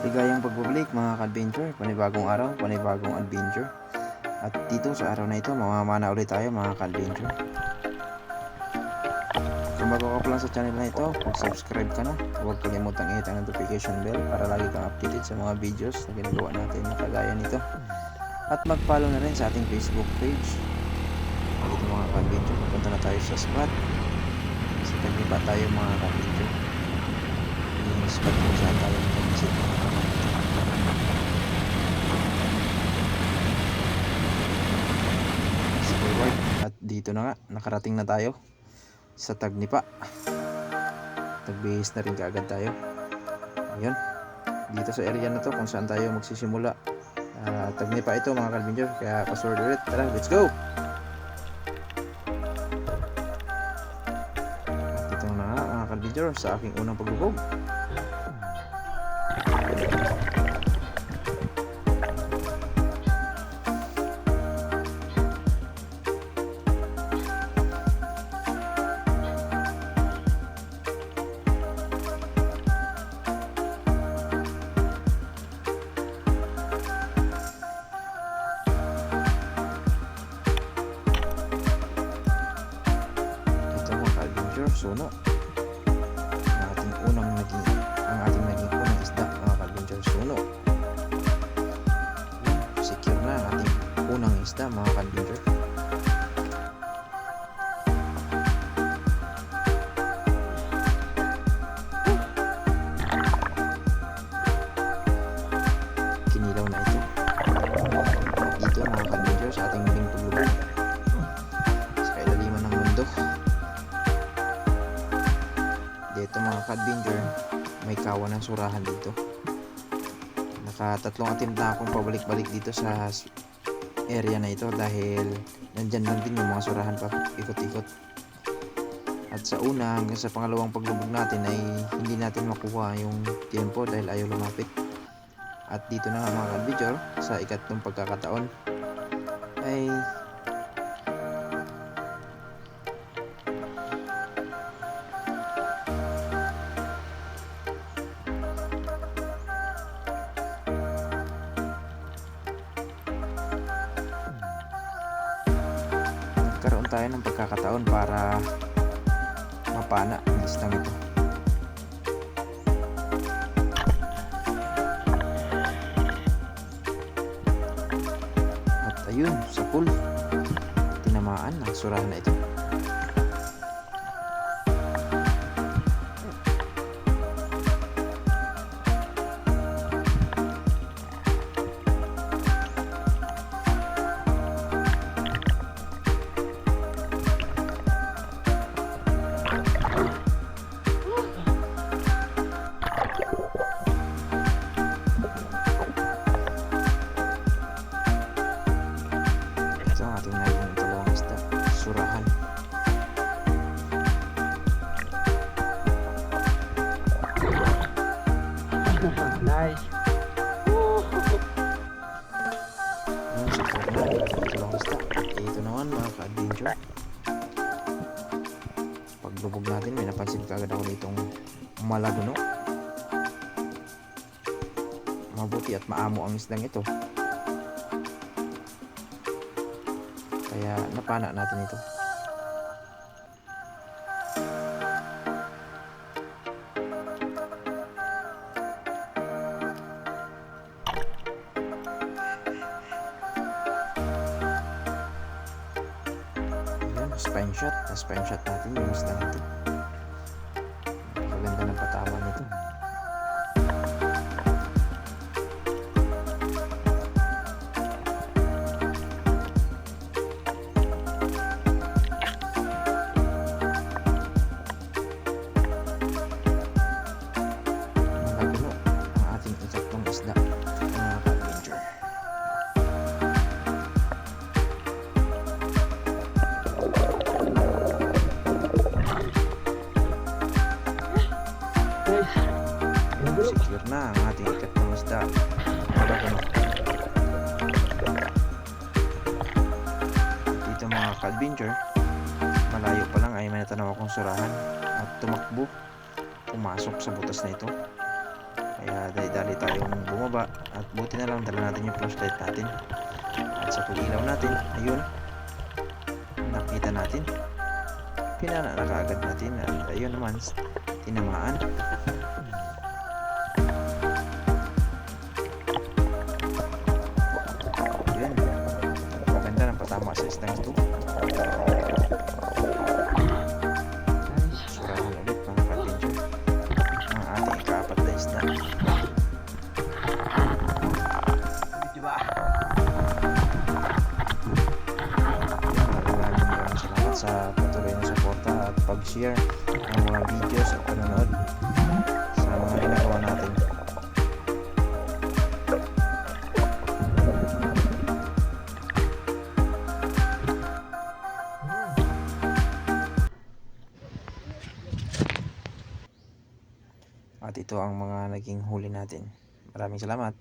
Ligayang pagbabalik mga ka-adventure, panibagong araw, panibagong adventure. At dito sa araw na ito, mamamana ulit tayo mga ka-adventure. Kung bago ka pa lang sa channel na ito, mag-subscribe ka na. Huwag kalimutang i-hit ang notification bell para lagi kang updated sa mga videos na ginagawa natin na kagaya nito. At mag-follow na rin sa ating Facebook page. Dito mga ka-adventure, pupunta na tayo sa spot. Sa Tagnipa tayo mga ka-adventure. Yung spot kung saan tayo mag-visit mga ka-adventure. At dito na nga, nakarating na tayo sa Tagnipa. Nagbihis na rin kaagad tayo. Ayun, dito sa area na to kung saan tayo magsisimula. Tagnipa ito mga ka-adventure, kaya password ulit. Tara, let's go! At dito na nga mga ka-adventure sa aking unang paglubog. Suno ang ating naging unang isda mga ka-adventure, suno. Secure na ang ating unang isda mga ka-adventure. Kinilaw na ito dito mga ka-adventure sa ating muling paglubog sa kailaliman ng mundo. Dito mga ka-adventure, may kawan ng surahan dito. Nakatatlong attempt na akong pabalik-balik dito sa area na ito dahil nandyan lang din yung mga surahan pa ikot-ikot. At sa una hanggang sa pangalawang paglubog natin ay hindi natin makuha yung tempo dahil ayaw lumapit. At dito na nga mga ka-adventure, sa ikatlong pagkakataon ay nagkaroon tayo ng pagkakataon para mapana ang isdang ito. At ayun, sa pool, tinamaan ang surahan na ito. Surahan. Nice. Ayan, sa corner, ito lang isda. Ito naman mga ka-adventure. Paglubog natin, may napansin kagad ako ditong malaguno. Mabuti at maamo ang isdang ito. Kaya napana natin ito. Ayan, spine shot natin yung isdang ito. Maganda ng patawan nito. Secure na ang ating ikatlong isda. Dito mga ka-adventure, malayo pa lang ay may natanaw akong surahan at tumakbo, pumasok sa butas na ito. Kaya dali-dali tayong bumaba at buti na lang dala natin yung flashlight natin. At sa pag-ilaw natin, ayun, nakita natin. Pinana na kaagad natin at ayun naman, tinamaan. Ayun, maganda ng patama sa stance 2. Nice. Surahan ulit mga ka-adventure ang ating ikaapat na isda. Diba? Maraming salamat sa patuloy na suporta at pag-share ng mga videos at panonood sa mga ginagawa natin. At ito ang mga naging huli natin. Maraming salamat.